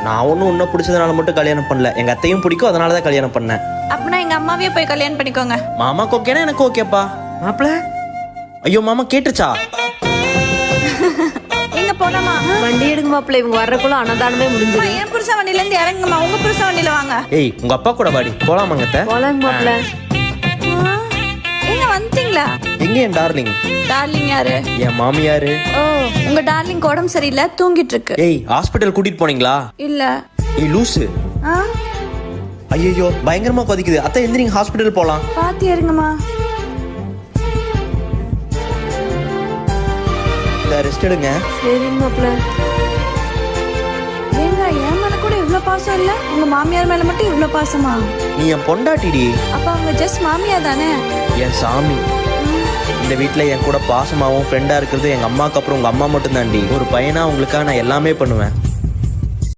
நான் ஒன்றும் உன்னை பிடிச்சதுனால மட்டும் கல்யாணம் பண்ணல, எங்கள் அத்தையும் பிடிக்கும், அதனால தான் கல்யாணம் பண்ணேன். அப்படின்னா எங்க அம்மாவே போய் கல்யாணம் பண்ணிக்கோங்க. மாமாக்கு ஓகேனா எனக்கு ஓகேப்பா. மாப்பிள்ள ஐயோ மாமா கேட்டுச்சா? எங்க போலாமா? வண்டி எடுங்க மாப்பிள்ள, இவங்க வர்றக்குள்ள அன்னதானமே முடிஞ்சிடும். என் புருஷ வண்டியில இருந்து இறங்குமா, உங்க புருஷ வண்டியில வாங்க. ஏய் உங்க அப்பா கூட வாடி போலாமாங்க அத்தை? போலாங்க மாப்பிள்ள. எங்க வந்துட்டீங்களா? எங்க என் டார்லிங்? டார்லிங் யாரு? என் மாமியாரு. ஓ, உங்க டார்லிங் உடம்பு சரியில்லை, தூங்கிட்டு இருக்கு. ஏய் ஹாஸ்பிட்டல் கூட்டிட்டு போனீங்களா? இல்ல. ஏய் லூசு. ஐயோ பயங்கரமா கொதிக்குது அத்தை, எந்திரிங்க ஹாஸ்பிட்டல் போலாம். பாத்து இறங்குமா. ரெஸ்ட் எடுங்க. சரிங்க மாப்பிள்ள. ஏங்க என் மேல கூட இவ்ளோ பாசம் இல்ல, உங்க மாமியார் மேல மட்டும் இவ்ளோ பாசமா? நீ என் பொண்டாட்டிடி. அப்ப அவங்க ஜஸ்ட் மாமியார் தானே? என் சாமி. இந்த வீட்டில் என் கூட பாசமாகவும் ஃப்ரெண்டாக இருக்கிறது எங்கள் அம்மாவுக்கு அப்புறம் உங்கள் அம்மா மட்டும் தாண்டி. ஒரு பையனா உங்களுக்காக நான் எல்லாமே பண்ணுவேன்.